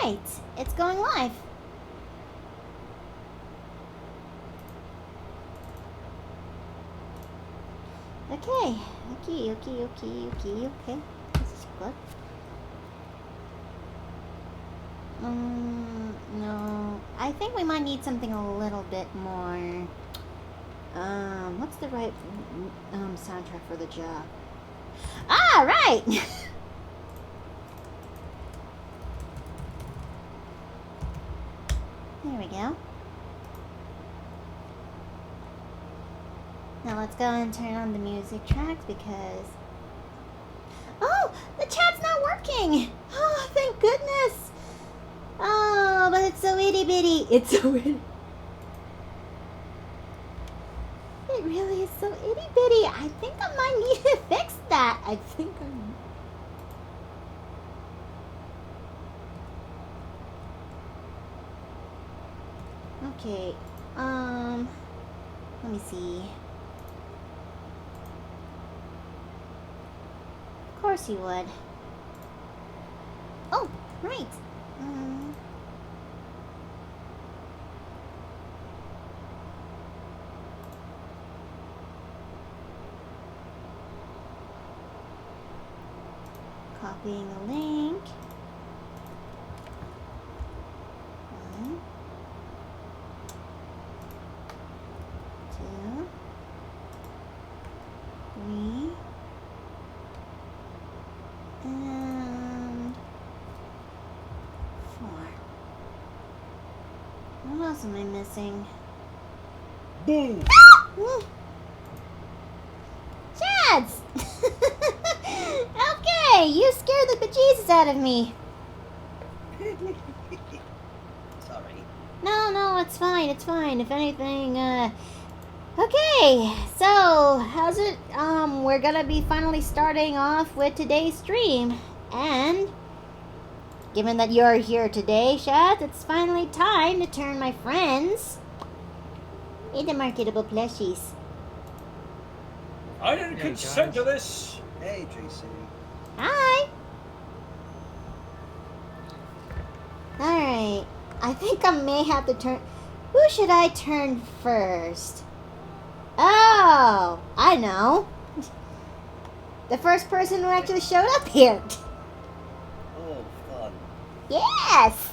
Alright, it's going live. Okay. This is good. No. I think we might need something a little bit more. What's the right soundtrack for the job? Ah, right! There we go. Now let's go and turn on the music tracks because... Oh! The chat's not working! Oh, thank goodness! Oh, but it's so itty bitty. It's so itty. It really is so itty bitty. I think I might need to fix that. I think I'm... Okay, let me see. Of course you would. Oh, right. Copying the link. 1, 2, 3, and 4. What else am I missing? Boom! Chads! Okay, you scared the bejesus out of me. Sorry. No, it's fine, it's fine. If anything, okay, so, how's it, we're gonna be finally starting off with today's stream, and, given that you're here today, Shad, it's finally time to turn my friends into marketable plushies. I didn't consent to this! Hey, JC. Hi! Alright, I think I may have to turn... Who should I turn first? Oh, I know. The first person who actually showed up here. Oh, fun. Yes!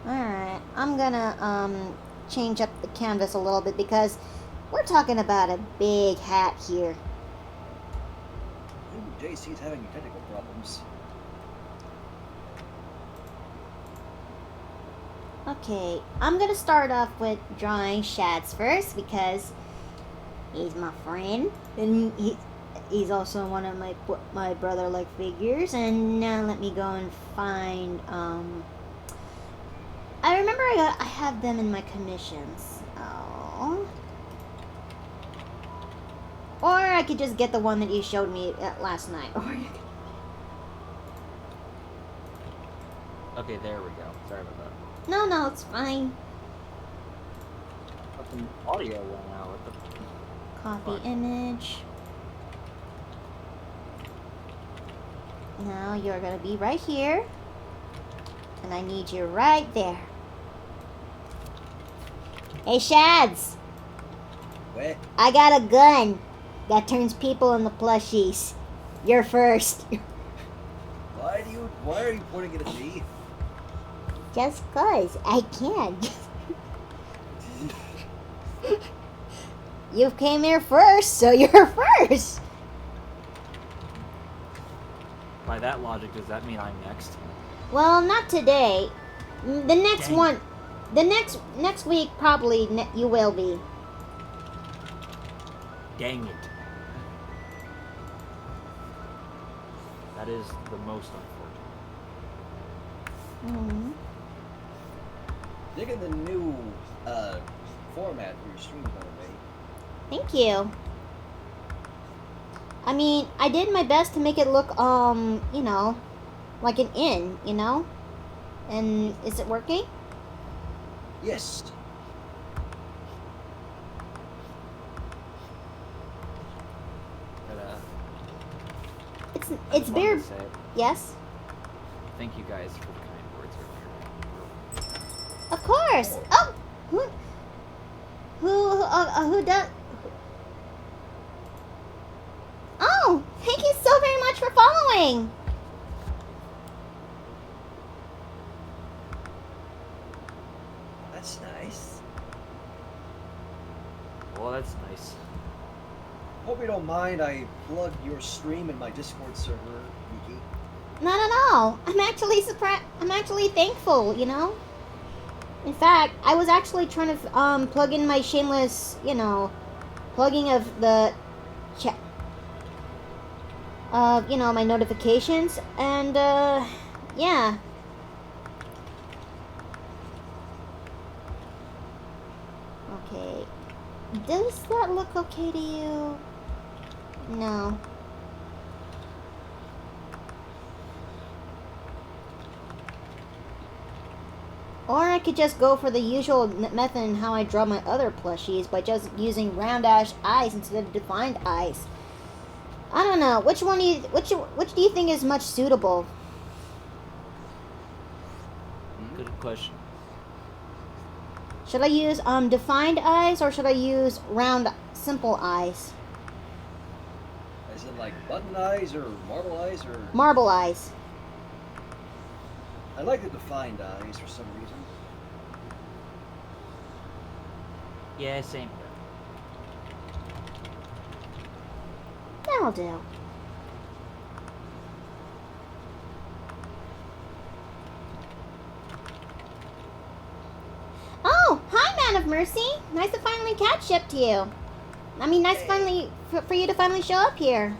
Alright, I'm gonna, change up the canvas a little bit because we're talking about a big hat here. Ooh, JC's having technical problems. Okay, I'm gonna start off with drawing Shads first because he's my friend and he's also one of my brother-like figures. And now let me go and find I remember I have them in my commissions. Oh. Or I could just get the one that you showed me last night. Or you could... Okay, there we go. Sorry about that. No, it's fine. Fucking audio went out. What the... Copy Fine. image. Now you're gonna be right here. And I need you right there. Hey, Shads! What? I got a gun that turns people into plushies. You're first. Why are you pointing it at me? Just cause I can. You came here first, so you're first. By that logic, does that mean I'm next? Well, not today. The next Dang. one, the next week probably you will be. Dang it. That is the most unfortunate. Mm-hmm. Digging the new format for your stream, by the way. Thank you. I mean, I did my best to make it look, you know, like an inn, you know? And is it working? Yes. But, it's I it's just wanted bare. to say Yes, thank you guys for the kind words earlier. of course. Oh, who does? Oh, thank you so very much for following. That's nice. Well, that's nice. Hope you don't mind I plug your stream in my Discord server, Miki. Not at all. I'm actually surprised. I'm actually thankful. You know. In fact, I was actually trying to plug in my shameless, plugging of the chat, my notifications, and yeah. Okay. Does that look okay to you? No. Or I could just go for the usual method in how I draw my other plushies by just using round eyes instead of defined eyes. I don't know. Which do you think is much suitable? Good question. Should I use defined eyes or should I use round simple eyes? Is it like button eyes or marble eyes or? Marble eyes. I like the defined eyes for some reason. Yeah, same here. That'll do. Oh, hi, Man of Mercy. Nice to finally catch up to you. I mean, nice finally for you to finally show up here.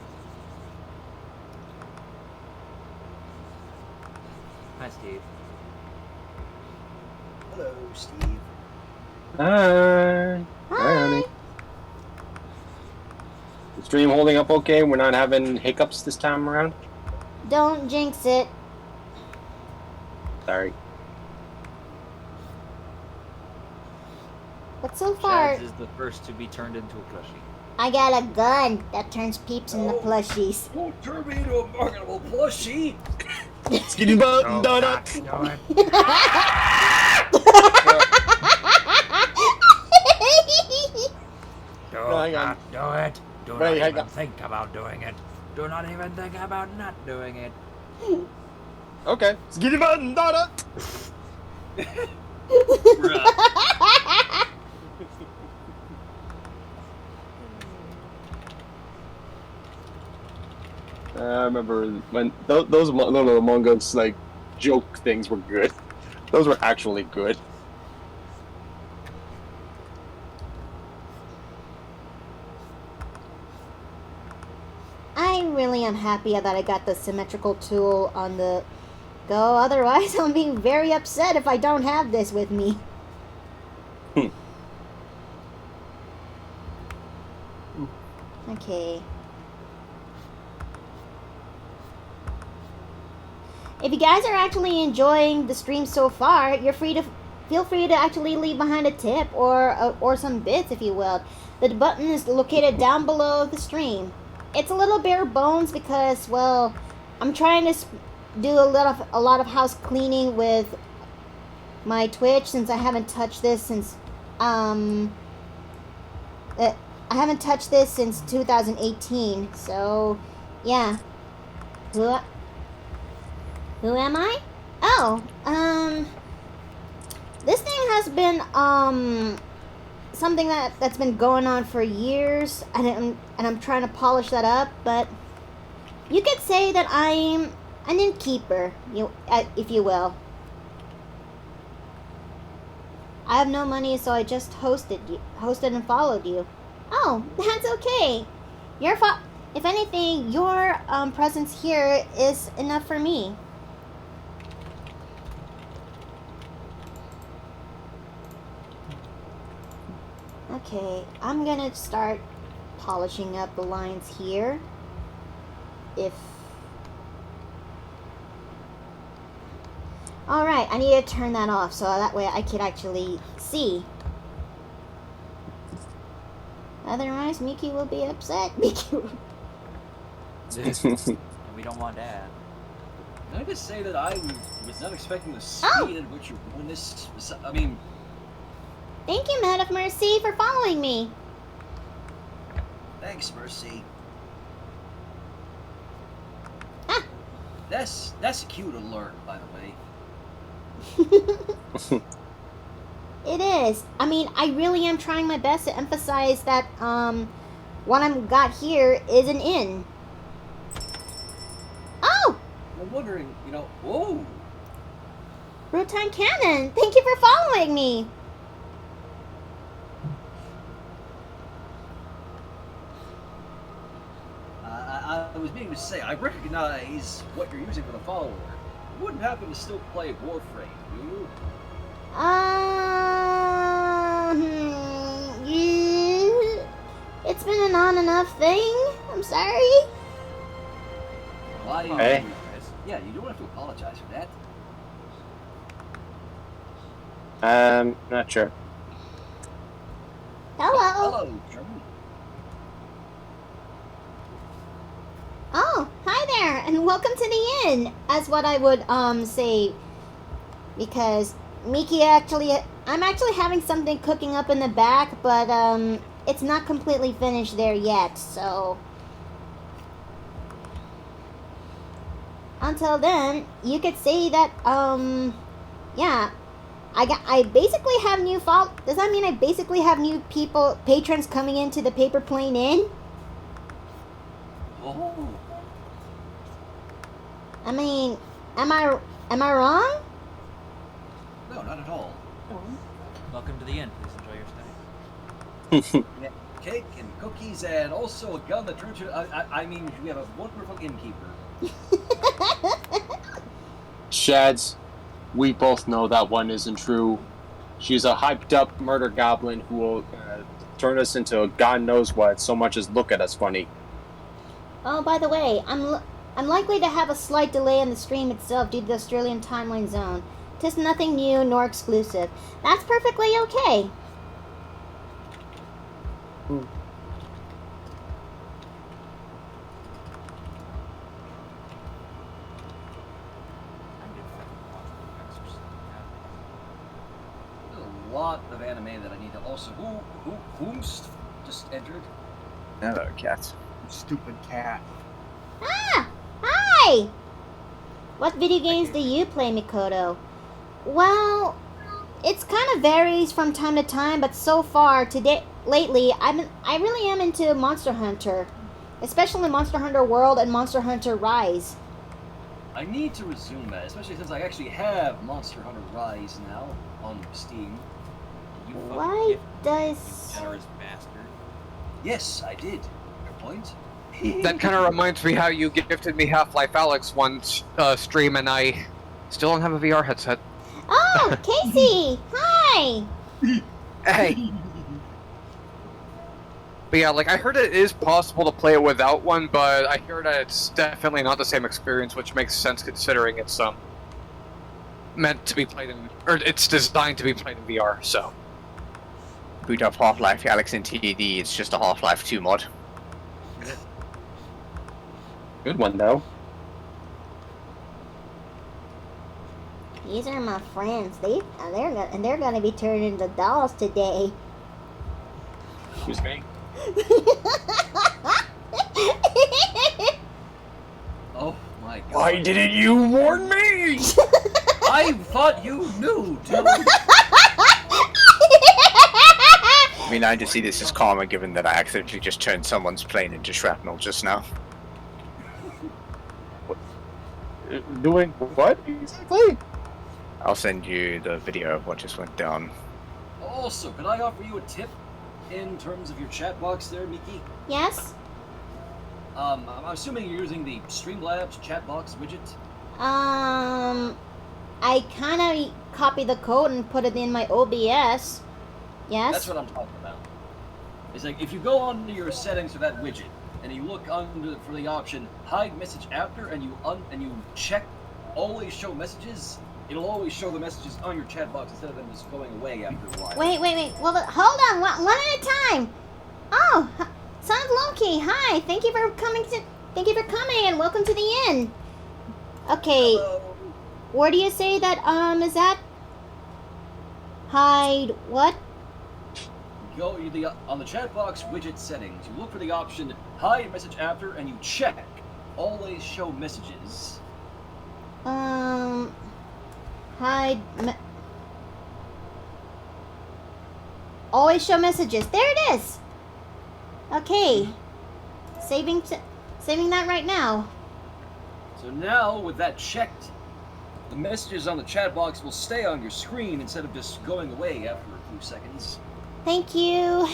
Hi, Steve. Hello, Steve. Hi. Hi. Hi, honey. The stream holding up okay? We're not having hiccups this time around? Don't jinx it. Sorry. But so far, Shads is the first to be turned into a plushie. I got a gun that turns peeps into Oh. plushies. Don't turn me into a marketable plushie. Skinny button Do donut. not do it. Do Hang on. not do it. Do Wait, not hang even on. think about doing it. Do not even think about not doing it. Okay. Skinny button donut. I remember when those little Among Us like joke things were good. Those were actually good. I really am happy that I got the symmetrical tool on the go. Otherwise, I'll be very upset if I don't have this with me. Okay. If you guys are actually enjoying the stream so far, feel free to actually leave behind a tip or some bits, if you will. The button is located down below the stream. It's a little bare bones because, well, I'm trying to do a lot of house cleaning with my Twitch since I haven't touched this since I haven't touched this since 2018. So, yeah. Who am I? Oh, this thing has been something that's been going on for years, and I'm trying to polish that up. But you could say that I'm an innkeeper, if you will. I have no money, so I just hosted and followed you. Oh, that's okay. If anything, your presence here is enough for me. Okay, I'm gonna start polishing up the lines here. Alright, I need to turn that off so that way I could actually see. Otherwise, Miki will be upset. Miki will... Can we We don't want that. Can I just say that I was not expecting the speed Oh. at which you're doing this? I mean, Thank you, Man of Mercy, for following me. Thanks, Mercy. Ah. That's a cute alert, by the way. It is. I mean, I really am trying my best to emphasize that what I'm got here is an inn. Oh, I'm wondering, whoa! Rutan Cannon, thank you for following me. I was meaning to say, I recognize what you're using for the follower. You wouldn't happen to still play Warframe, do you? Yeah. It's been an on and off thing. I'm sorry. Why? Hey. Yeah, you don't have to apologize for that. Not sure. Hello. Hello, German. Oh, hi there, and welcome to the inn. As what I would say, because I'm actually having something cooking up in the back, but it's not completely finished there yet. So until then, you could say that yeah, I basically have new Does that mean I basically have new patrons coming into the Paper Plane Inn? Oh. I mean, am I wrong? No, not at all. Welcome to the inn. Please enjoy your stay. Cake and cookies and also a gun that turns you... I mean, we have a wonderful innkeeper. Shads, we both know that one isn't true. She's a hyped up murder goblin who will turn us into God knows what, so much as look at us funny. Oh, by the way, I'm likely to have a slight delay in the stream itself due to the Australian timeline zone. 'Tis nothing new nor exclusive. That's perfectly okay. There's a lot of anime that I need to also... Whomst just entered? Hello, cat. Stupid cat. Ah! Hi! What video games do you play, Mikoto? Well, it's kind of varies from time to time, but so far, lately, I really am into Monster Hunter. Especially Monster Hunter World and Monster Hunter Rise. I need to resume that, especially since I actually have Monster Hunter Rise now on Steam. You fucking Why gift, does... you generous bastard. Yes, I did. Your point? That kind of reminds me how you gifted me Half-Life Alyx once stream, and I still don't have a VR headset. Oh, Casey! Hi! Hey. But yeah, like, I heard it is possible to play it without one, but I hear that it's definitely not the same experience, which makes sense considering it's meant to be played in, or it's designed to be played in VR. So Boot up Half-Life Alyx in TDD, it's just a Half-Life 2 mod. Good one, though. These are my friends. They're gonna be turned into dolls today. Excuse me? Oh my god. Why didn't you warn me? I thought you knew, dude. I mean, I just see this as karma given that I accidentally just turned someone's plane into shrapnel just now. Doing what exactly? I'll send you the video of what just went down. Also, could I offer you a tip in terms of your chat box there, Miki? Yes? I'm assuming you're using the Streamlabs chat box widget. I kind of copied the code and put it in my OBS. Yes? That's what I'm talking about. It's like, if you go onto your settings for that widget, and you look under for the option hide message after, and you check always show messages, it'll always show the messages on your chat box instead of them just going away after a while. Wait. Well, hold on. One at a time. Oh, Son of Loki. Hi. Thank you for coming to... Thank you for coming and welcome to the inn. Okay, Hello. where do you say that is at? Hide what? Go on the chat box widget settings. You look for the option hide message after, and you check always show messages. Hide. Always show messages. There it is. Okay. Saving that right now. So now, with that checked, the messages on the chat box will stay on your screen instead of just going away after a few seconds. Thank you.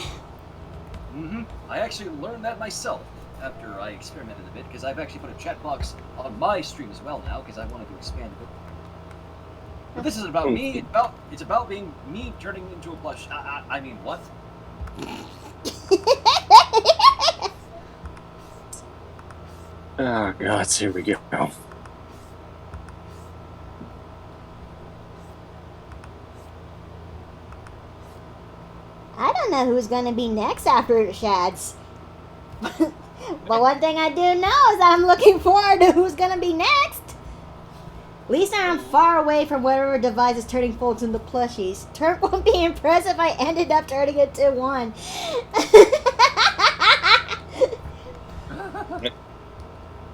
I actually learned that myself after I experimented a bit, because I've actually put a chat box on my stream as well now, because I wanted to expand a bit. But this isn't about me. It's about being me turning into a plush. I mean, what? Oh, God, here we go. I don't know who's gonna be next after Shads. But one thing I do know is I'm looking forward to who's gonna be next. At least I'm far away from whatever device is turning folks into plushies. Turk won't be impressed if I ended up turning it to one.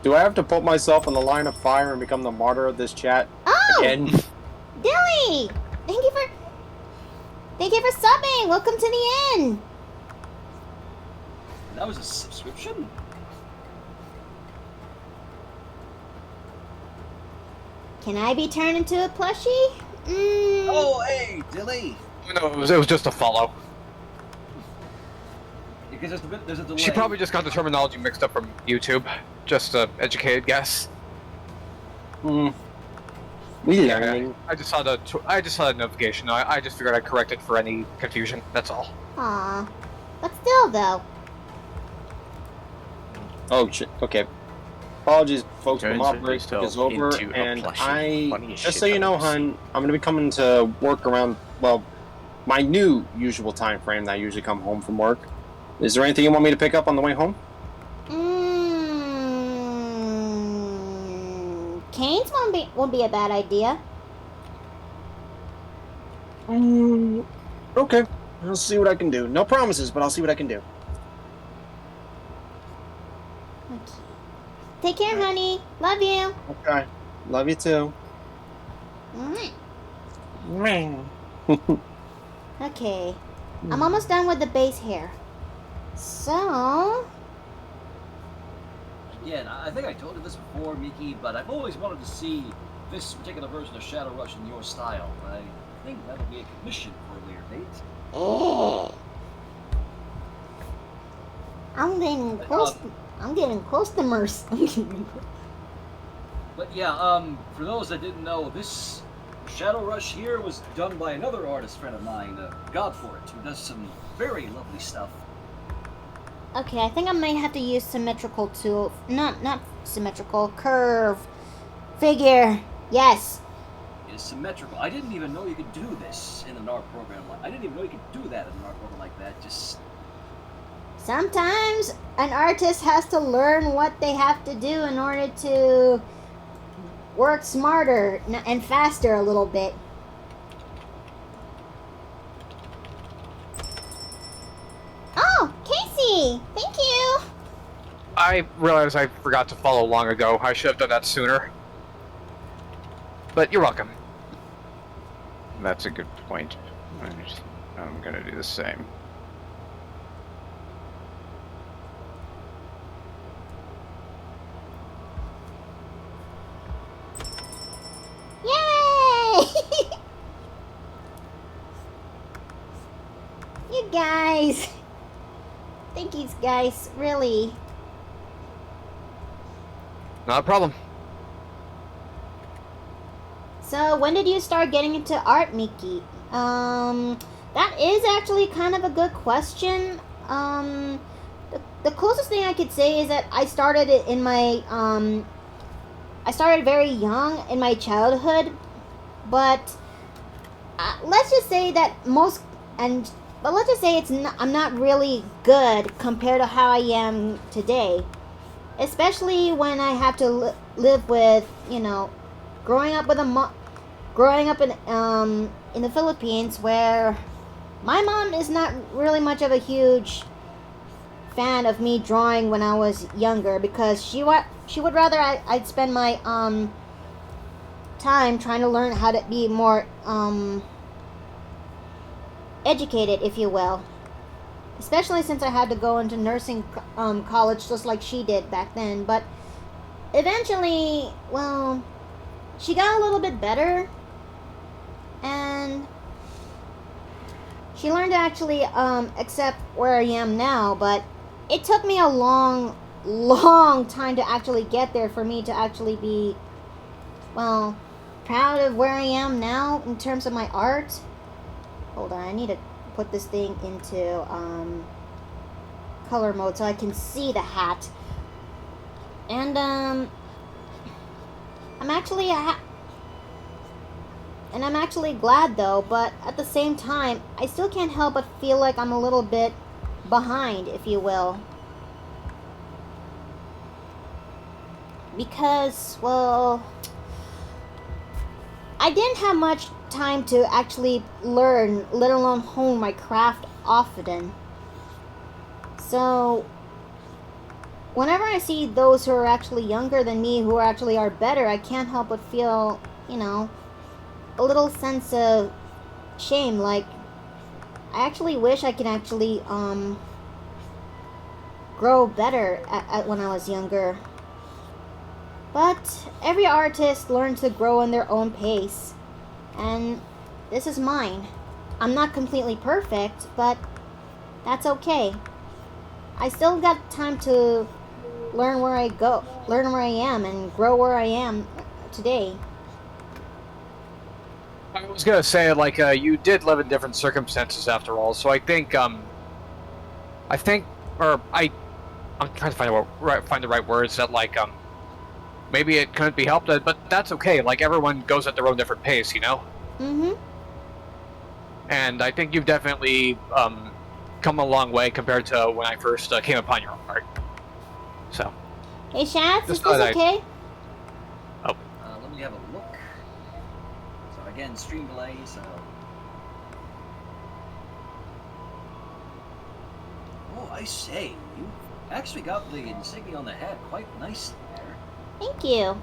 Do I have to put myself in the line of fire and become the martyr of this chat Oh, again? Dilly! Thank you for subbing. Welcome to the inn. That was a subscription? Can I be turned into a plushie? Oh, hey, Dilly! No, it was just a follow. Because there's a delay. She probably just got the terminology mixed up from YouTube. Just an educated guess. We learning. I just saw the notification. I just figured I'd correct it for any confusion. That's all. Aw. But still, though. Oh, shit. Okay. Apologies, folks, but Turns my break herself is over, into a and plushie. Funny as just shit so you know, that was. hun, I'm gonna be coming to work around, well, my new usual time frame that I usually come home from work. Is there anything you want me to pick up on the way home? Canes won't be a bad idea. Okay. I'll see what I can do. No promises, but I'll see what I can do. Okay. Take care, honey. Love you. Okay. Love you too. Okay. I'm almost done with the base hair. So... Again, I think I told you this before, Miki, but I've always wanted to see this particular version of Shadow Rush in your style. I think that'll be a commission for a later date. I'm getting close. I'm getting close to Merce. But yeah, for those that didn't know, this Shadow Rush here was done by another artist friend of mine, Godfort, who does some very lovely stuff. Okay, I think I might have to use symmetrical tool. Not symmetrical. Curve. Figure. Yes. It is symmetrical. I didn't even know you could do this in the NAR program. I didn't even know you could do that in the NAR program like that. Just... Sometimes an artist has to learn what they have to do in order to work smarter and faster a little bit. Oh, Casey! Thank you! I realized I forgot to follow long ago. I should have done that sooner. But you're welcome. That's a good point. I'm gonna do the same. Yay! You guys. Thank you guys, really. Not a problem. So, when did you start getting into art, Miki? That is actually kind of a good question. The closest thing I could say is that I started it in my, I started very young in my childhood, but let's just say that but let's just say I'm not really good compared to how I am today. especially when I have to live with, growing up with growing up in the Philippines, where my mom is not really much of a huge fan of me drawing when I was younger, because she would rather I'd spend my time trying to learn how to be more educated, if you will. Especially since I had to go into nursing college just like she did back then. But eventually, well, she got a little bit better, and she learned to actually accept where I am now. But it took me a long time to actually get there, for me to actually be, well, proud of where I am now in terms of my art. Hold on, I need to put this thing into color mode so I can see the hat. And I'm actually I'm actually glad though, but at the same time, I still can't help but feel like I'm a little bit behind, if you will. Because, well, I didn't have much time to actually learn, let alone hone my craft often. So, whenever I see those who are actually younger than me, who actually are better, I can't help but feel, a little sense of shame. Like, I actually wish I could actually grow better at when I was younger. But every artist learns to grow in their own pace, and this is mine. I'm not completely perfect, but that's okay. I still got time to learn where I am, and grow where I am today. I was gonna say, like, you did live in different circumstances after all, so I think, I'm trying to find the right words that, like, maybe it couldn't be helped, but that's okay. Like, everyone goes at their own different pace, Mm-hmm. And I think you've definitely come a long way compared to when I first came upon your art. So. Hey, Shats, is Just this thought okay? Let me have a look. So again, stream delay, so... Oh, I say, you actually got the insignia on the hat quite nicely there. Thank you.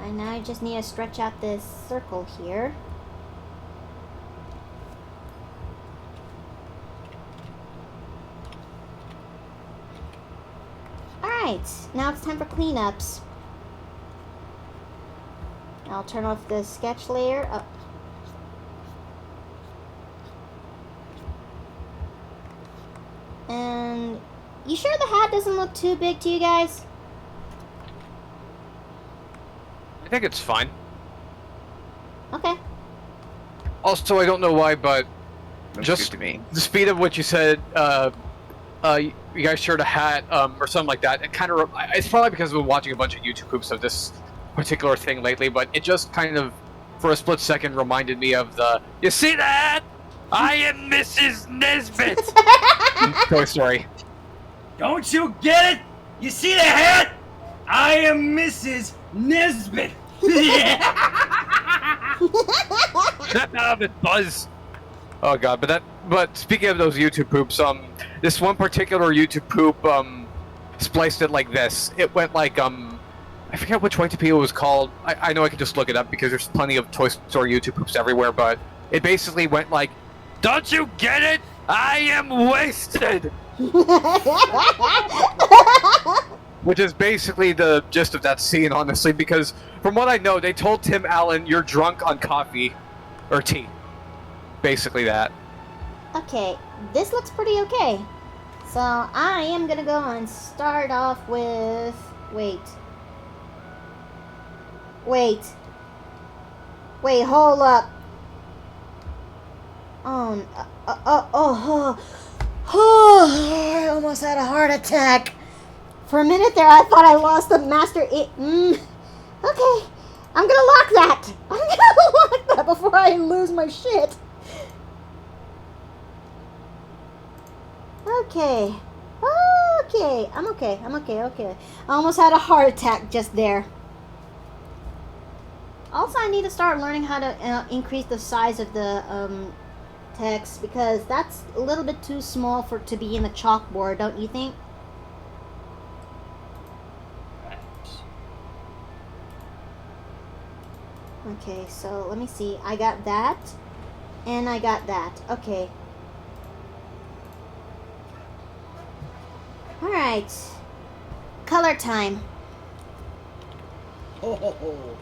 And now I just need to stretch out this circle here. Alright, now it's time for cleanups. I'll turn off the sketch layer. Oh. And you sure the hat doesn't look too big to you guys? I think it's fine. Okay. Also, I don't know why, but Looks just good to me. the speed of what you said, you guys shared a hat, or something like that. It kind of, it's probably because I've been watching a bunch of YouTube hoops of this particular thing lately, but it just kind of, for a split second, reminded me of the, you see that? I am Mrs. Nesbit! in Toy Story. Don't you get it? You see the hat? I am Mrs. Nesbit! Snap out of it, Buzz! Oh god, but speaking of those YouTube poops, this one particular YouTube poop, spliced it like this. It went like, I forget which White Topedo was called. I know I can just look it up because there's plenty of Toy Story YouTube poops everywhere, but it basically went like, don't you get it? I am wasted! Which is basically the gist of that scene, honestly, because from what I know, they told Tim Allen, you're drunk on coffee, or tea. Basically that. Okay, this looks pretty okay. So I am gonna go and start off with... Wait, hold up. I almost had a heart attack. For a minute there, I thought I lost the master. Okay, I'm gonna lock that. I'm gonna lock that before I lose my shit. Okay. Okay. I'm okay. Okay. I almost had a heart attack just there. Also, I need to start learning how to increase the size of the text because that's a little bit too small for to be in the chalkboard, don't you think? Okay, so let me see. I got that, and I got that. Okay. All right. Color time. Ho ho ho.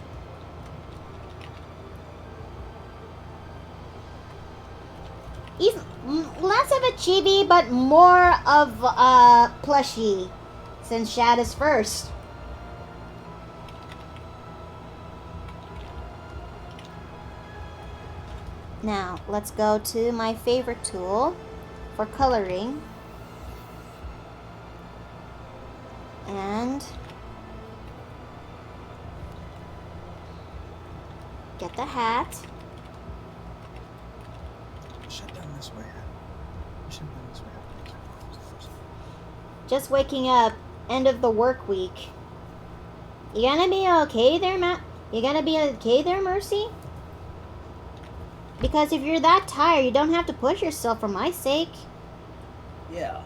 Less of a chibi, but more of a plushie, since Shad is first. Now, let's go to my favorite tool for coloring. And get the hat. Shut down this way. Shut down this way. Just waking up, end of the work week. You gonna be okay there, Matt? You gonna be okay there, Mercy? Because if you're that tired, you don't have to push yourself for my sake. Yeah.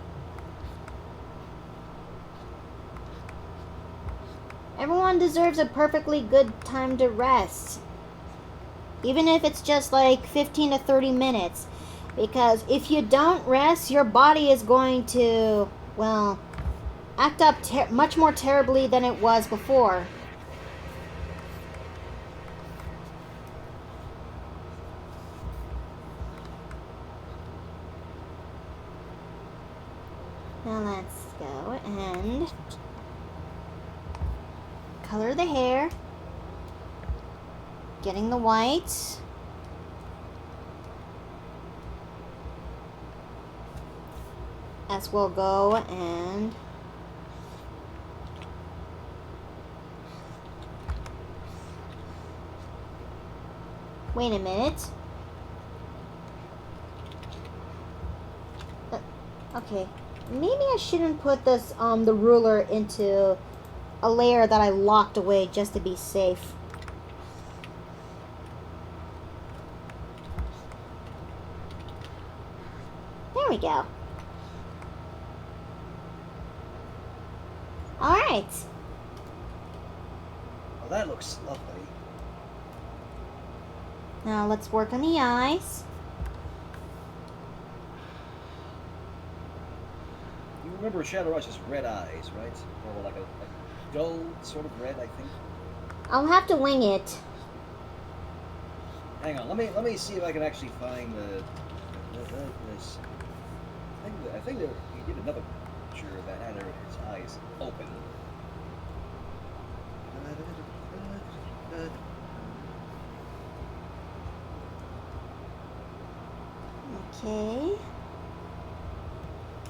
Everyone deserves a perfectly good time to rest. Even if it's just like 15 to 30 minutes. Because if you don't rest, your body is going to, well, act up much more terribly than it was before. Now let's go and color the hair. Getting the white. As we'll go and wait a minute. Okay. Maybe I shouldn't put this the ruler into a layer that I locked away just to be safe. There we go. Alright. Well, that looks lovely. Now let's work on the eyes. You remember Shadow Rush's red eyes, right? Or like a dull sort of red, I think. I'll have to wing it. Hang on, let me see if I can actually find this. I think that he did another picture that had his eyes open. Okay.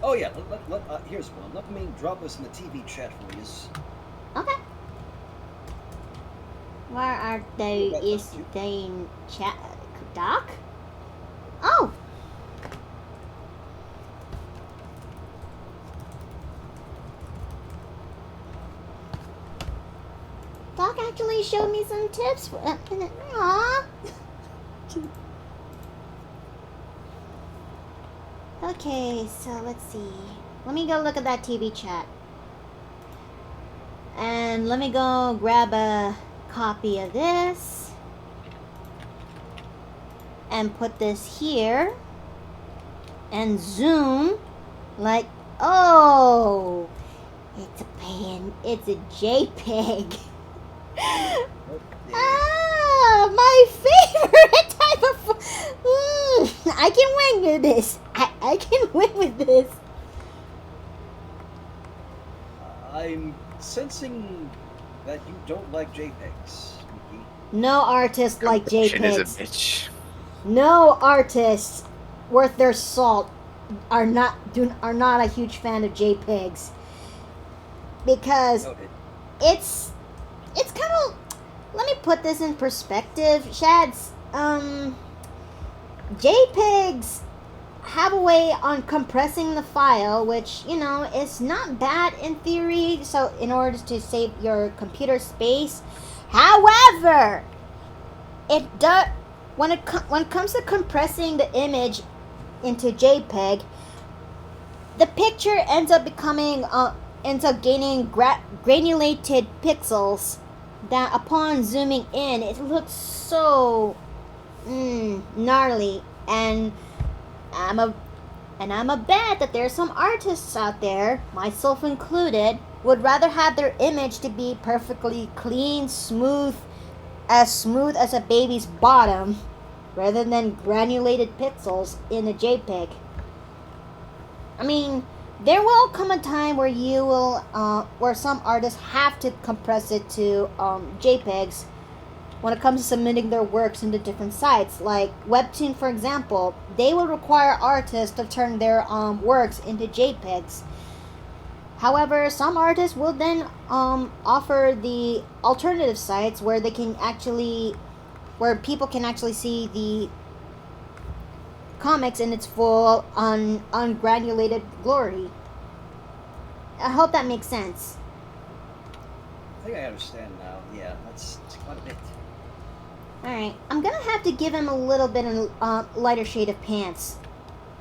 Oh yeah, here's one. Let me drop this in the TV chat for you. Okay. Where are they? Is they in chat? Doc? Oh! Doc actually showed me some tips. Aww. Okay, so let's see. Let me go look at that TV chat. And let me go grab a copy of this. And put this here. And zoom. Like, oh! It's a JPEG. Ah, my favorite type of... I can win with this. I can win with this. I'm sensing that you don't like JPEGs, Mickey. No artist like Corruption is a JPEGs. bitch. No artists worth their salt are not a huge fan of JPEGs. Because Noted. it's kind of, let me put this in perspective, Shads. JPEGs have a way on compressing the file, which, you know, is not bad in theory, so in order to save your computer space. However, it does when it comes to compressing the image into JPEG, the picture ends up gaining granulated pixels that upon zooming in, it looks so gnarly, and I'm a bet that there's some artists out there, myself included, would rather have their image to be perfectly clean, smooth as a baby's bottom, rather than granulated pixels in a JPEG. I mean, there will come a time where where some artists have to compress it to JPEGs when it comes to submitting their works into different sites. Like Webtoon, for example, they will require artists to turn their works into JPEGs. However, some artists will then offer the alternative sites where people can actually see the comics in its full ungranulated glory. I hope that makes sense. I think I understand now. Yeah, that's quite a bit. Alright, I'm gonna have to give him a little bit of lighter shade of pants.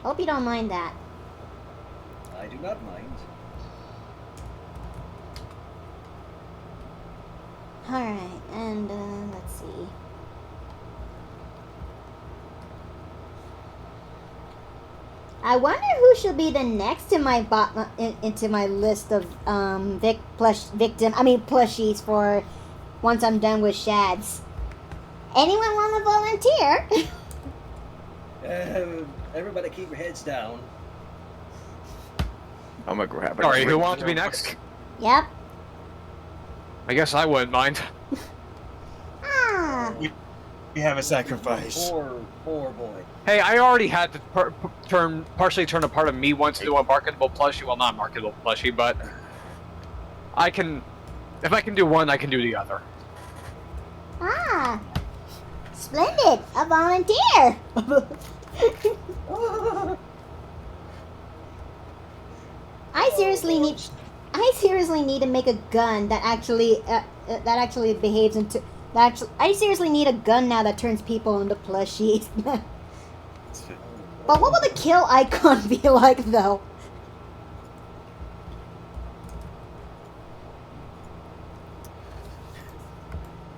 Hope you don't mind that. I do not mind. Alright, and let's see. I wonder who should be the next to my into my list of plushies for once I'm done with Shads. Anyone want to volunteer? Everybody keep your heads down. I'm gonna grab it. Sorry, who wants to be next? Yep. I guess I wouldn't mind. Ah. We have a sacrifice. Poor boy. Hey, I already had to partially turn a part of me once into a marketable plushie. Well, not marketable plushie, but I can. If I can do one, I can do the other. Ah. Splendid. A volunteer. I seriously need to make a gun that actually behaves into. I seriously need a gun now that turns people into plushies. But what will the kill icon be like, though?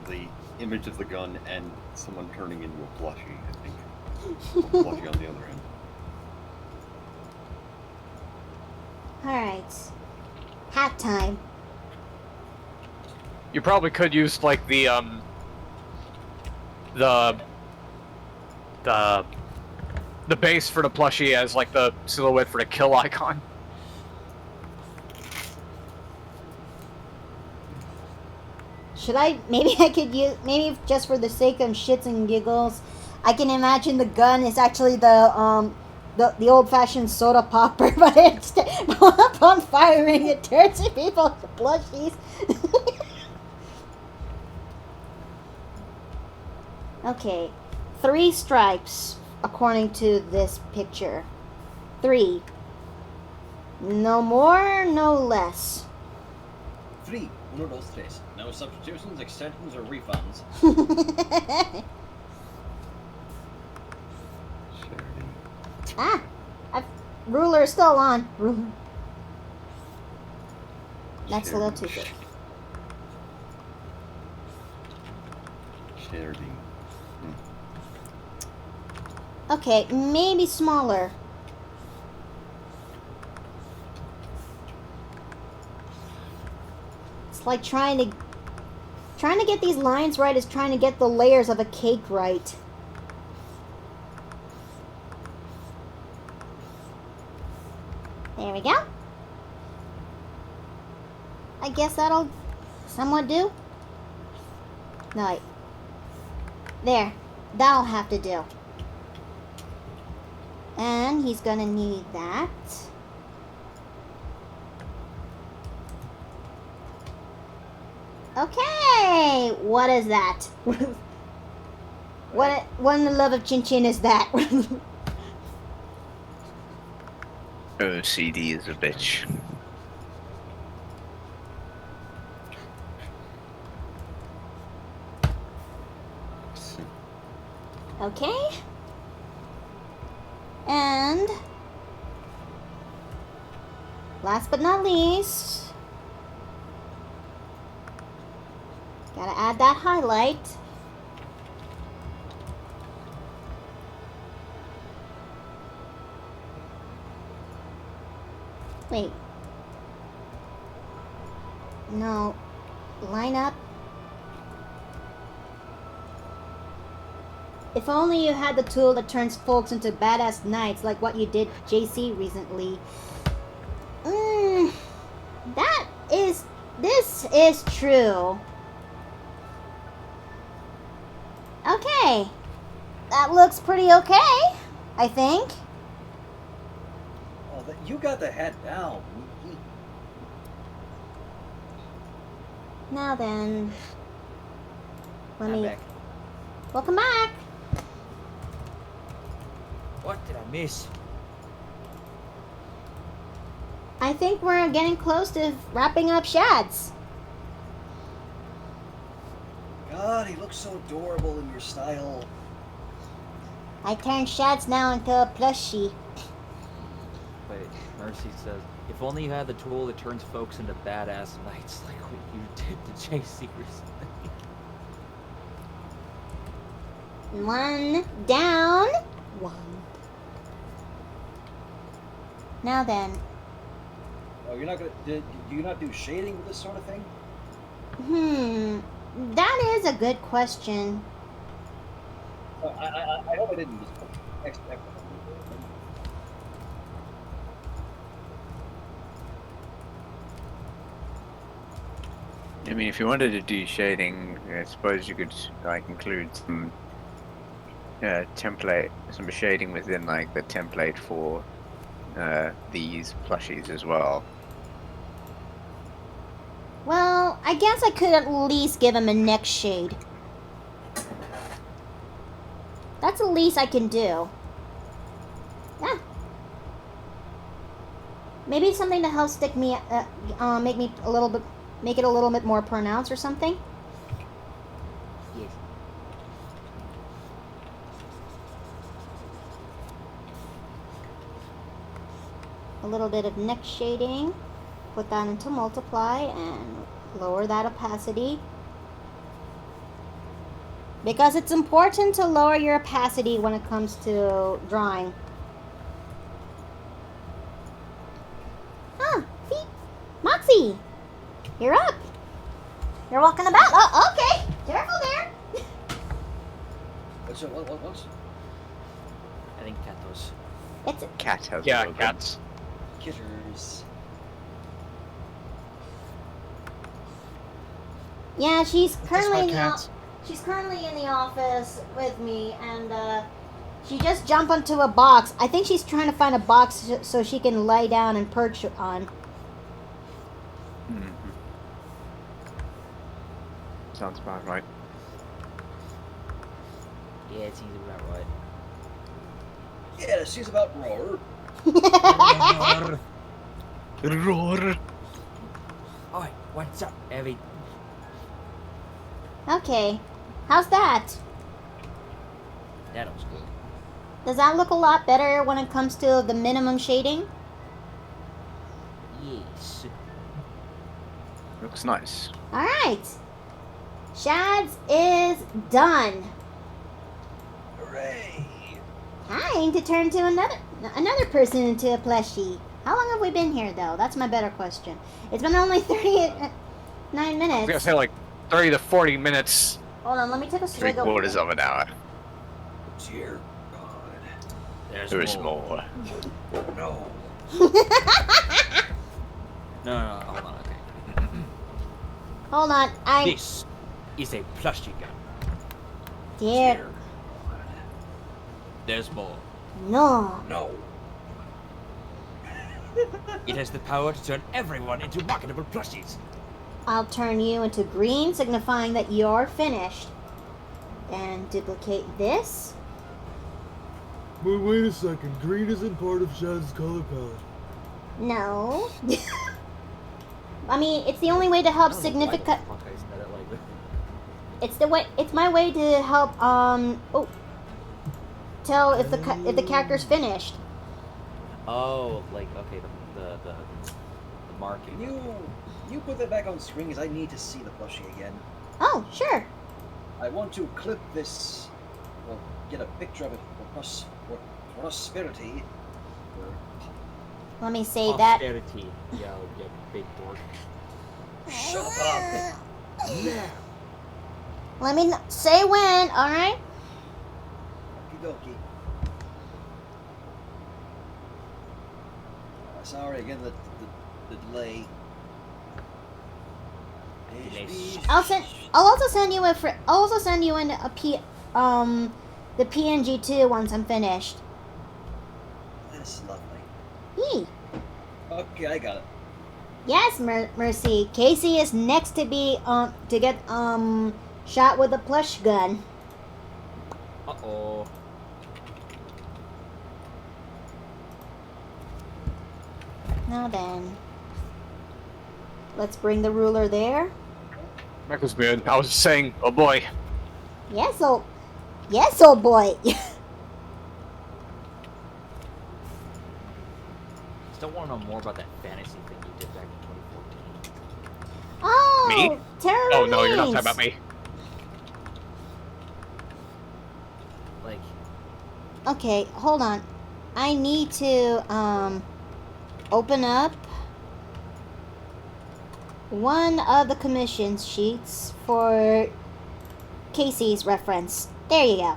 The image of the gun and someone turning into a plushie, I think. A plushie on the other end. Alright. Hat time. You probably could use like the base for the plushie as like the silhouette for the kill icon. Should I? Maybe I could use. Maybe just for the sake of shits and giggles, I can imagine the gun is actually the old-fashioned soda popper, but upon firing, it turns people into plushies. Okay, 3 stripes, according to this picture. 3. No more, no less. 3. 1, 2, 3. No substitutions, extensions, or refunds. Ah! Ruler is still on. Ruler. That's a little too big. Charity. Okay, maybe smaller. It's like trying to get these lines right is trying to get the layers of a cake right. There we go. I guess that'll somewhat do. No, wait. There. That'll have to do. And he's gonna need that. Okay! What is that? What in the love of Chin Chin is that? OCD is a bitch. Okay. And last but not least, gotta add that highlight. Wait. No. Line up. If only you had the tool that turns folks into badass knights like what you did JC recently. This is true. Okay. That looks pretty okay, I think. Oh, you got the hat down. Now then. Let I'm me... back. Welcome back. What did I miss? I think we're getting close to wrapping up Shads. God, he looks so adorable in your style. I turned Shads now into a plushie. Wait, Mercy says, if only you had the tool that turns folks into badass knights like what you did to JC recently. One down. One. Now then. Oh, you're not gonna? Do you not do shading with this sort of thing? That is a good question. I hope I didn't just expect. I mean, if you wanted to do shading, I suppose you could like include some template, some shading within like the template for these plushies as well. Well, I guess I could at least give him a neck shade. That's the least I can do. Yeah. Maybe something to help stick me, make me a little bit, make it a little bit more pronounced or something. Yes. A little bit of neck shading. Put that into multiply and lower that opacity. Because it's important to lower your opacity when it comes to drawing. Ah, see? Moxie! You're up! You're walking about. Oh, okay! Careful there! What's? I think Katos. It's Cat has Yeah, a logo. cats. Kitters. yeah, she's That's currently my in the cats. she's currently in the office with me, and she just jumped onto a box. I think she's trying to find a box so she can lie down and perch on. Mhm. Sounds about right. Yeah, it seems about right. Yeah, this is about roar. Roar. Oi, what's up, Evie? Okay, how's that? That was good. Does that look a lot better when it comes to the minimum shading? Yes. Looks nice. Alright. Shads is done. Hooray! Time to turn to another person into a plushie. How long have we been here, though? That's my better question. It's been only 39 I was minutes. gonna say like 30 to 40 minutes. Hold on, let me take a swig of... 3/4 of an hour. Dear God. There's more. No. No, hold on, okay. Hold on, This is a plushie gun. Dear... There's more. No. No. It has the power to turn everyone into marketable plushies. I'll turn you into green, signifying that you're finished. And duplicate this. But wait a second, green isn't part of Shad's color palette. No. I mean, it's the only way to help I don't know why the significant. fuck I said it like that. It's the way. It's my way to help. Oh. Tell if the character's finished. Oh, like okay, the marking. Can you put that back on screen? Because I need to see the plushie again. Oh, sure. I want to clip this, or get a picture of it for prosperity. Let me save that. Austerity. Yeah, big dork. Shut up! Let me say when. All right. Okie dokie. Sorry again, the delay. I'll also send you in a the PNG too once I'm finished. That's lovely. Yee. Okay, I got it. Yes, Mercy. Casey is next to be to get shot with a plush gun. Uh-oh. Now then, let's bring the ruler there. That was weird. I was saying, oh boy. Yes, old boy. Still want to know more about that fantasy thing you did back in 2014. Oh, Me? Terror Oh no, you're not Remains. talking about me. Like, Okay, hold on. I need to open up one of the commission sheets for Casey's reference. There you go.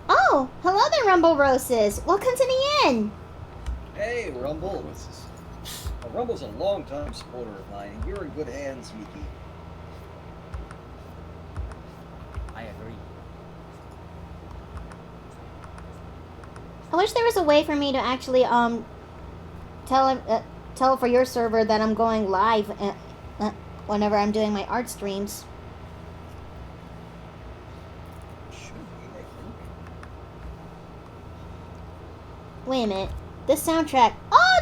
Oh, hello there, Rumble Roses. Welcome to the inn. Hey, Rumble. Rumble's a long-time supporter of mine, and you're in good hands, Miki. I agree. I wish there was a way for me to actually tell for your server that I'm going live whenever I'm doing my art streams. Should be, I think. Wait a minute. This soundtrack. Oh,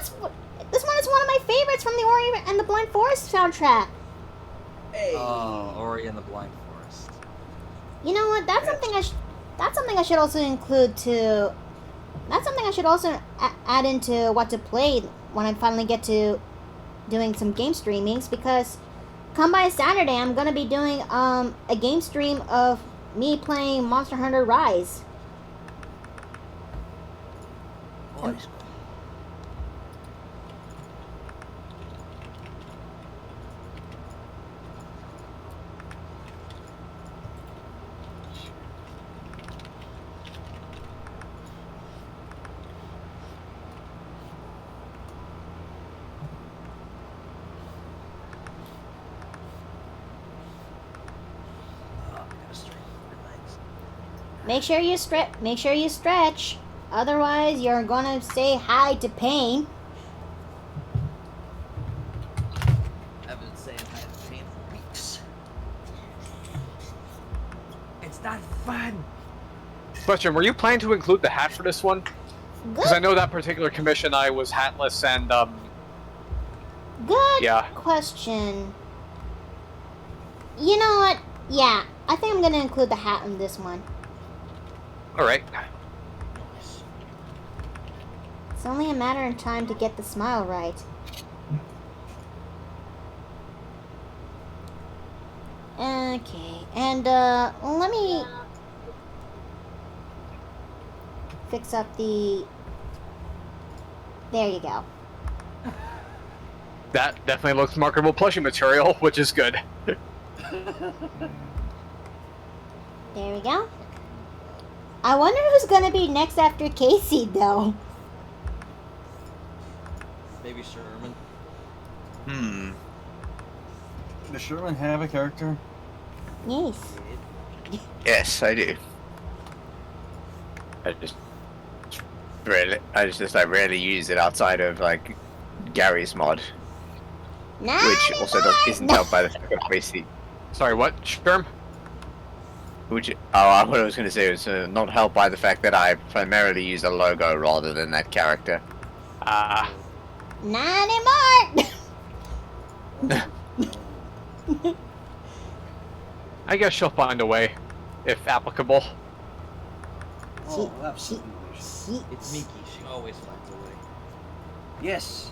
this one is one of my favorites from the Ori and the Blind Forest soundtrack. Hey. Oh, Ori and the Blind Forest. You know what? That's something I should also include to. That's something I should also add into what to play when I finally get to doing some game streamings, because come by Saturday I'm gonna be doing a game stream of me playing Monster Hunter Rise. Nice. Make sure you stretch. Otherwise, you're gonna say hi to pain. I've been saying hi to pain for weeks. It's not fun. Question, were you planning to include the hat for this one? Because I Good, know that particular commission I was hatless and, good yeah. question. You know what? Yeah, I think I'm gonna include the hat in this one. Alright. It's only a matter of time to get the smile right. Okay, and let me fix up the. There you go. That definitely looks marketable plushie material, which is good. There we go. I wonder who's gonna be next after Casey, though. Maybe Sherman. Does Sherman have a character? Yes. Yes, I do. I just rarely use it outside of like Gary's mod, which also isn't helped by the fact that obviously. Sorry, what? Sherm? Which, oh, what I was going to say was not helped by the fact that I primarily use a logo rather than that character. Ah, Not anymore. I guess she'll find a way, if applicable. Oh, absolutely. It's Miki. She always finds a way. Yes,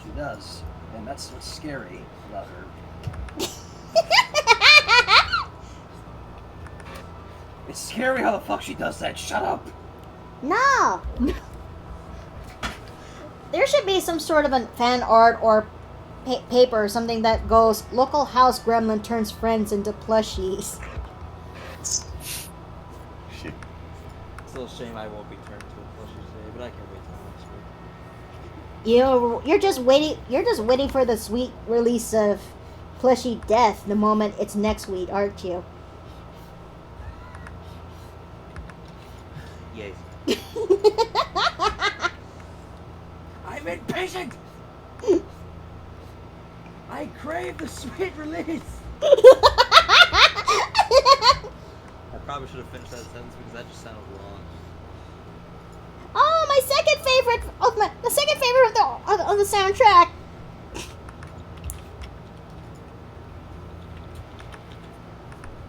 she does. And that's what's scary about her. It's scary how the fuck she does that. Shut up. No. There should be some sort of a fan art or paper or something that goes, local house gremlin turns friends into plushies. Shit. It's a little shame I won't be turned to a plushie today, but I can wait till next week. You're just waiting for the sweet release of plushie death the moment it's next week, aren't you? Yes. I'm impatient! I crave the sweet release! I probably should have finished that sentence because that just sounded wrong. Oh, my second favorite of the soundtrack.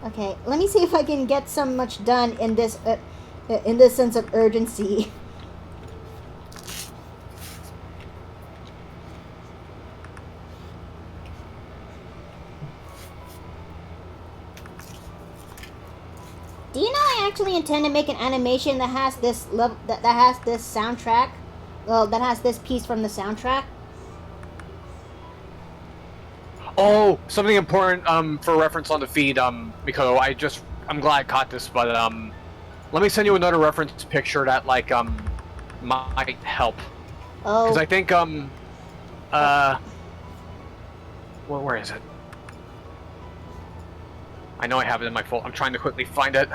Okay, let me see if I can get so much done in this sense of urgency. Do you know I actually intend to make an animation that has this that has this soundtrack? Well, that has this piece from the soundtrack. Oh, something important for reference on the feed, Miko. I'm glad I caught this, but let me send you another reference picture that might help. Oh. Because I think where is it? I know I have it in my phone. I'm trying to quickly find it.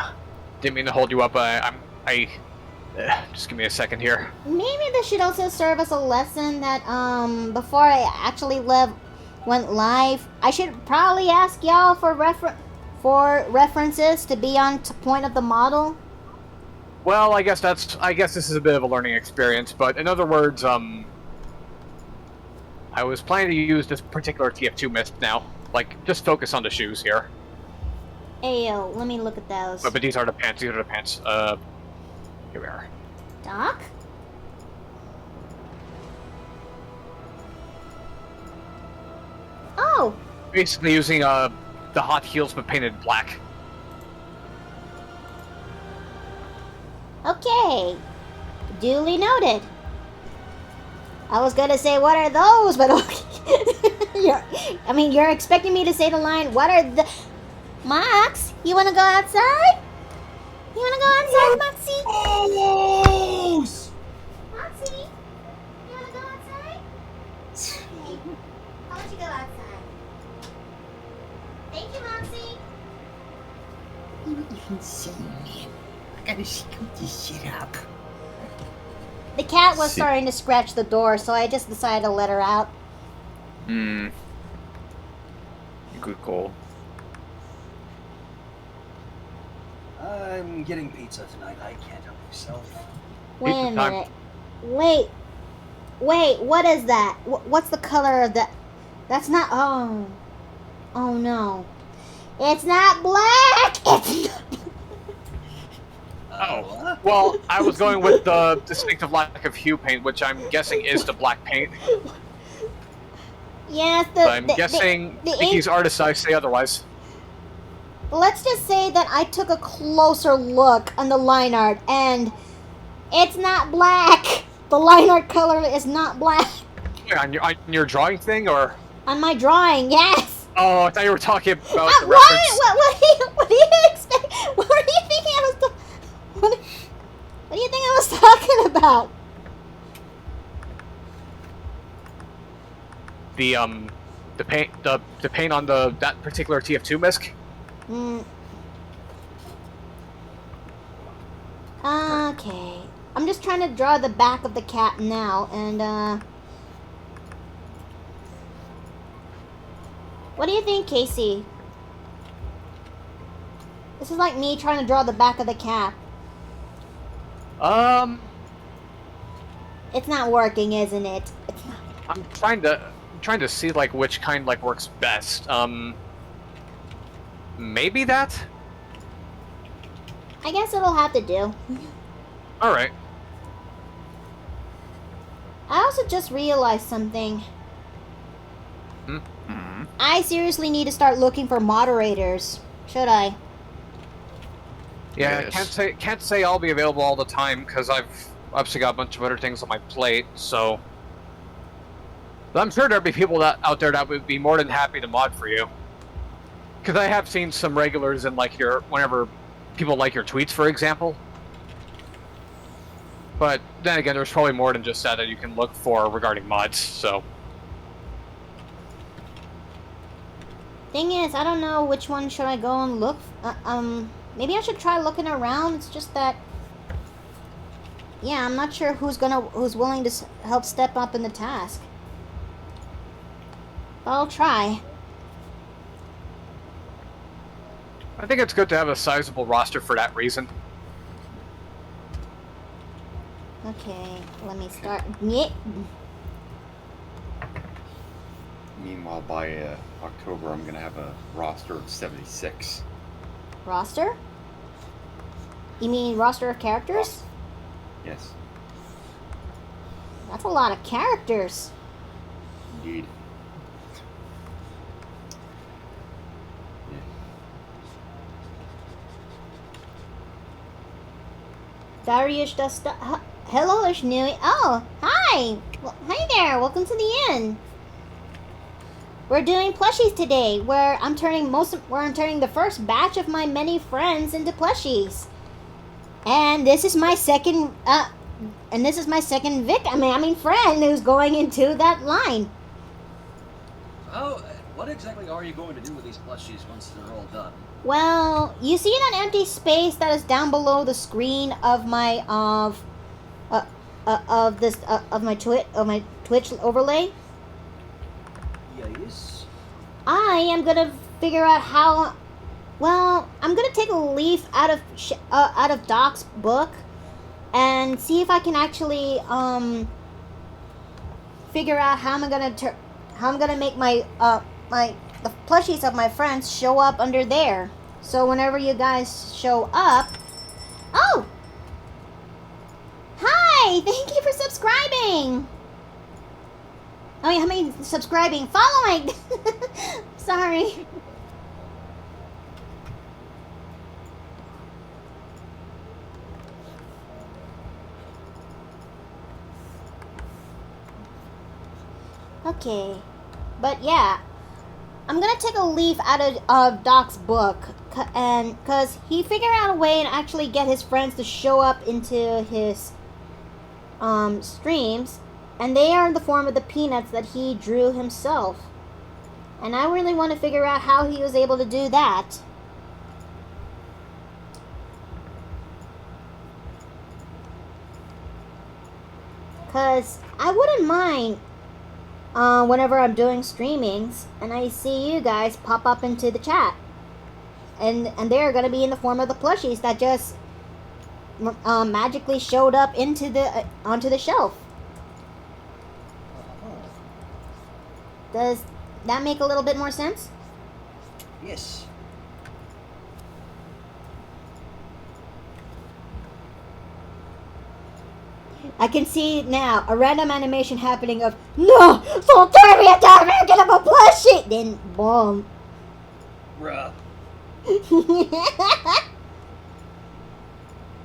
Didn't mean to hold you up. Just give me a second here. Maybe this should also serve as a lesson that before I actually went live, I should probably ask y'all for references to be on point of the model. Well, I guess this is a bit of a learning experience, but in other words, I was planning to use this particular TF2 mist now. Like, just focus on the shoes here. Ayo, let me look at those. But these are the pants. Here we are. Doc? Oh! Basically using the hot heels but painted black. Okay. Duly noted. I was gonna say, what are those? But okay. You're expecting me to say the line, what are the... Max, you wanna go outside? You wanna go outside, Moxie? Almost! Moxie, you wanna go outside? Hey, how about you go outside? Thank you, Moxie. What are you even saying, man? I gotta scoot this shit up. The cat was starting to scratch the door, so I just decided to let her out. Good call. I'm getting pizza tonight. I can't help myself. Wait a Pizza time. minute. Wait, what is that? What's the color of that? That's not... Oh no. It's not black! It's not... Oh. Well, I was going with the distinctive lack of hue paint, which I'm guessing is the black paint. Yes, But I'm guessing Mickey's artist eyes say otherwise. Let's just say that I took a closer look on the line art, and it's not black. The line art color is not black. On your drawing thing, or? On my drawing, yes. Oh, I thought you were talking about the What reference. do you expect? What do you think I was what do you think I was talking about? The paint on that particular TF2 misc. Okay. I'm just trying to draw the back of the cat now, and what do you think, Casey? This is like me trying to draw the back of the cap. It's not working, isn't it? It's not. I'm trying to see like which kind like works best. Maybe that. I guess it'll have to do. All right. I also just realized something. Mm-hmm. I seriously need to start looking for moderators. Should I? Yeah, Yes. can't say I'll be available all the time because I've obviously got a bunch of other things on my plate. So, but I'm sure there'll be people out there that would be more than happy to mod for you. Because I have seen some regulars in like whenever people like your tweets, for example. But then again, there's probably more than just that you can look for regarding mods. So. Thing is, I don't know which one should I go and look. Maybe I should try looking around. It's just that, yeah, I'm not sure who's willing to help step up in the task. But I'll try. I think it's good to have a sizable roster for that reason. Okay, let me start. Yeah. Meanwhile, by October, I'm going to have a roster of 76. Roster? You mean roster of characters? Yes, That's a lot of characters. indeed. Darius does stuff. Hello, Ishnui. Oh, hi. Well, hi there. Welcome to the inn. We're doing plushies today, where I'm turning the first batch of my many friends into plushies. And this is my second friend who's going into that line. Oh, what exactly are you going to do with these plushies once they're all done? Well, you see that empty space that is down below the screen of my my Twitch overlay? Yes. I am gonna figure out how. Well, I'm gonna take a leaf out of Doc's book and see if I can actually figure out how I'm gonna make my the plushies of my friends show up under there. So whenever you guys show up, oh, hi! Thank you for subscribing. I mean subscribing, following. Sorry. Okay, but yeah, I'm gonna take a leaf out of Doc's book, and cause he figured out a way to actually get his friends to show up into his streams, and they are in the form of the peanuts that he drew himself. And I really want to figure out how he was able to do that. Cause I wouldn't mind whenever I'm doing streamings and I see you guys pop up into the chat. And they're gonna be in the form of the plushies that just magically showed up into onto the shelf. Does that make a little bit more sense? Yes. I can see now a random animation happening of no, don't turn me down, I'm gonna have a plushie. Then boom. Bruh.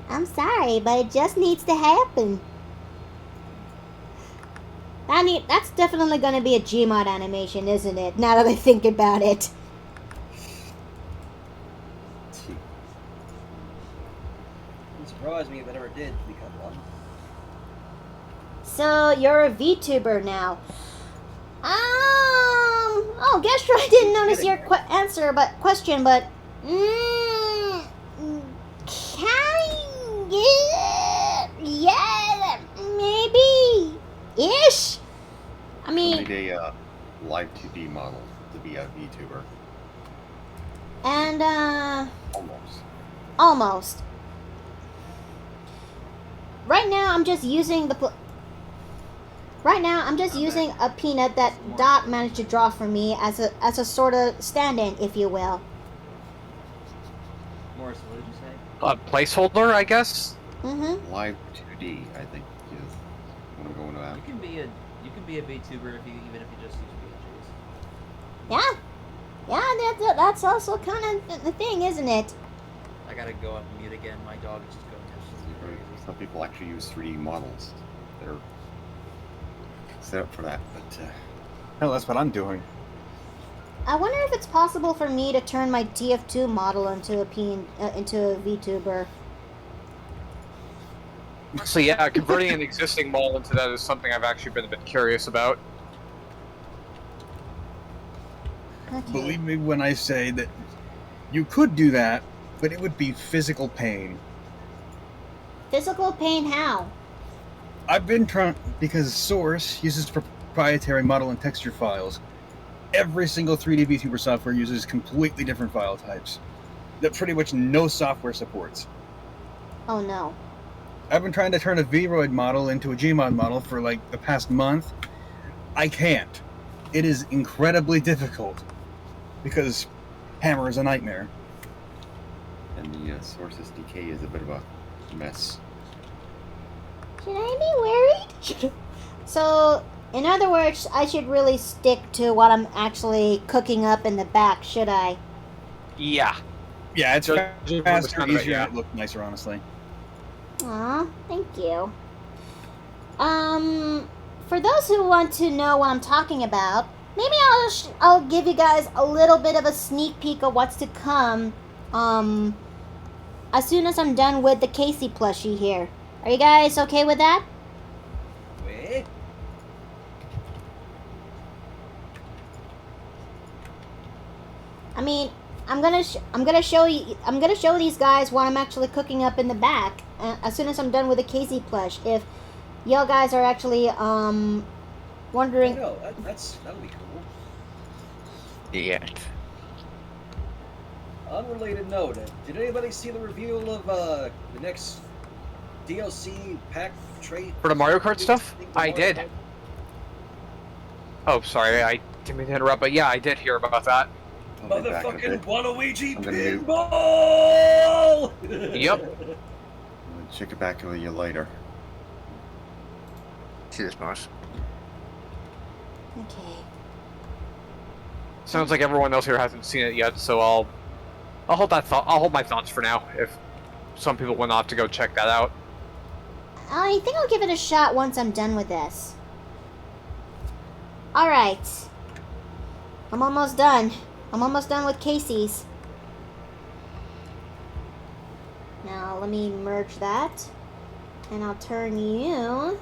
I'm sorry, but it just needs to happen. That's definitely gonna be a Gmod animation, isn't it? Now that I think about it. It surprised me if it ever did become one. So you're a VTuber now. Oh, Gestra, I didn't notice your answer, question, but yeah, maybe ish. I mean, I made a live 2D model to be a VTuber. And, Almost. almost. Right now, I'm just using using a peanut that Doc managed to draw for me as a sort of stand-in, if you will. Morris, what did you say? A placeholder, I guess. Mm-hmm. Live 2D, I think, is what I'm going about. You can be a VTuber even if you just use VHs. Yeah. Yeah, that's also kind of the thing, isn't it? I gotta go on mute again. My dog is just going absolutely crazy. Some people actually use 3D models. They're set up for that, but Hell, that's what I'm doing. I wonder if it's possible for me to turn my TF2 model into a VTuber. So yeah, converting an existing model into that is something I've actually been a bit curious about. Okay. Believe me when I say that you could do that, but it would be physical pain. Physical pain how? I've been trying, because Source uses proprietary model and texture files. Every single 3D VTuber software uses completely different file types that pretty much no software supports. Oh no. I've been trying to turn a Vroid model into a Gmod model for like the past month. I can't. It is incredibly difficult because Hammer is a nightmare. and the Source SDK is a bit of a mess. Should I be worried? So, in other words, I should really stick to what I'm actually cooking up in the back, should I? Yeah. Yeah, it's Just faster, kind of it, easier, yeah. and it looks nicer, honestly. Aw, thank you. For those who want to know what I'm talking about, maybe I'll give you guys a little bit of a sneak peek of what's to come, as soon as I'm done with the Casey plushie here. Are you guys okay with that? Wait. I mean, I'm gonna show these guys what I'm actually cooking up in the back as soon as I'm done with the Casey plush. If y'all guys are actually wondering, No, that'll be cool. Yeah. Unrelated note, did anybody see the reveal of the next DLC pack trait? For the Mario Kart stuff? Thing I for did. Mario Kart? Oh, sorry, I didn't mean to interrupt, but yeah, I did hear about that. I'll be back in a Motherfucking bit. Waluigi I'm gonna mute. pinball! Yep. I'll check it back with you later. See this, Mars? okay. Sounds like everyone else here hasn't seen it yet, so I'll hold that thought. I'll hold my thoughts for now. If some people went off to go check that out. I think I'll give it a shot once I'm done with this. Alright. I'm almost done. I'm almost done with Casey's. Now, let me merge that. And I'll turn you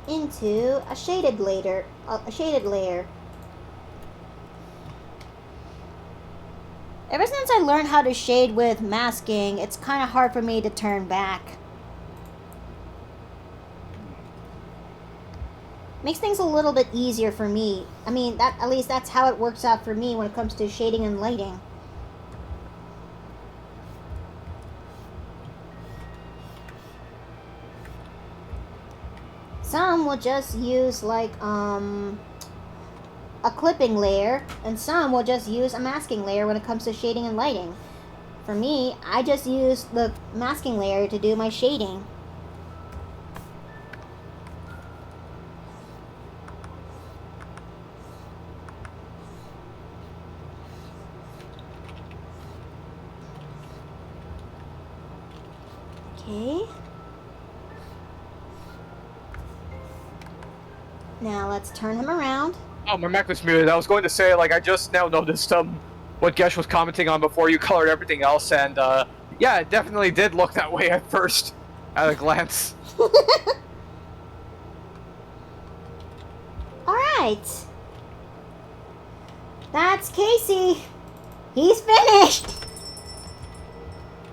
into a shaded layer. Ever since I learned how to shade with masking, it's kind of hard for me to turn back. Makes things a little bit easier for me. I mean, at least that's how it works out for me when it comes to shading and lighting. Some will just use like a clipping layer, and some will just use a masking layer when it comes to shading and lighting. For me, I just use the masking layer to do my shading. Okay. Now let's turn him around. Oh, my mic was muted. I was going to say, like, I just now noticed what Gesh was commenting on before you colored everything else, and yeah, it definitely did look that way at first, at a glance. Alright. That's Casey. He's finished.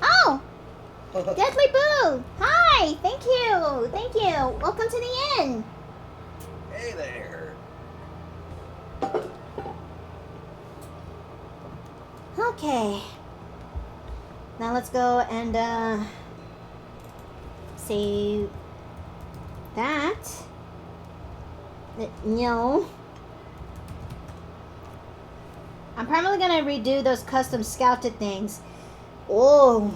Oh! Deadly Boo! Hi! Thank you! Thank you! Welcome to the inn! Hey there. Okay. Now let's go and save that. No. I'm probably gonna redo those custom scouted things. Oh.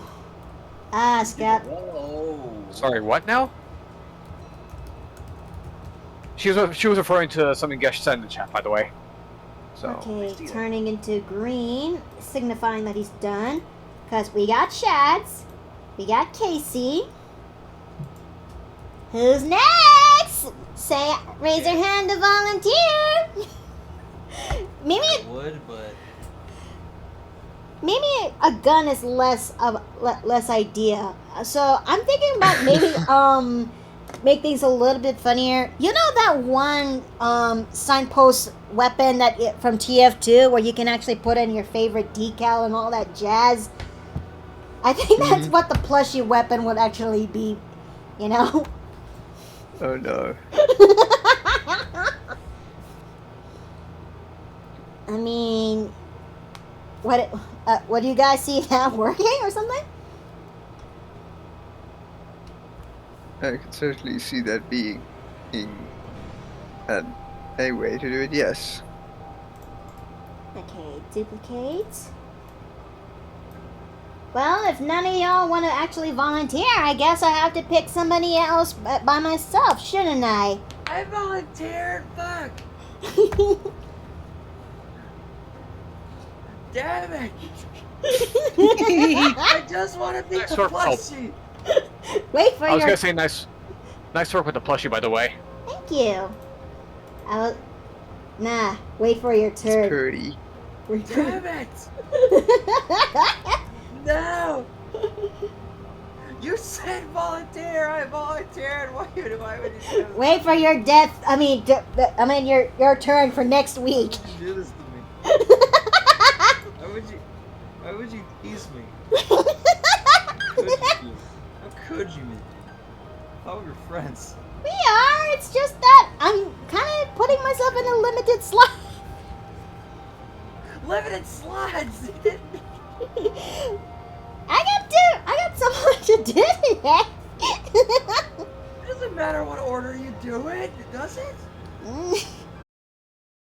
Scout. Whoa. Sorry, what now? She was referring to something Gesh said in the chat, by the way. So. Okay, turning into green, signifying that he's done. Because we got Shads. We got Casey. Who's next? Raise your hand to volunteer. Maybe I would, but maybe a gun is less idea. So I'm thinking about maybe make things a little bit funnier. You know that one signpost weapon from TF2 where you can actually put in your favorite decal and all that jazz? I think that's what the plushie weapon would actually be, you know? Oh no. I mean, what do you guys see that working or something? I can certainly see that being a way to do it, yes. Okay, duplicate. Well, if none of y'all want to actually volunteer, I guess I have to pick somebody else by myself, shouldn't I? I volunteered. Fuck. Damn it. I just want to be the plushie. Wait for I was your... gonna say nice work with the plushie, by the way. Thank you. Wait for your turn. It's pretty. Damn it. No. You said volunteer. I volunteered. Why would you do this? Wait for your death. Your turn for next week. Why would you do this to me? Why would you tease me? How could you? How are your friends? We are. It's just that I'm kind of putting myself in a limited slot. Limited slots. I got so much to do today. It doesn't matter what order you do it, does it?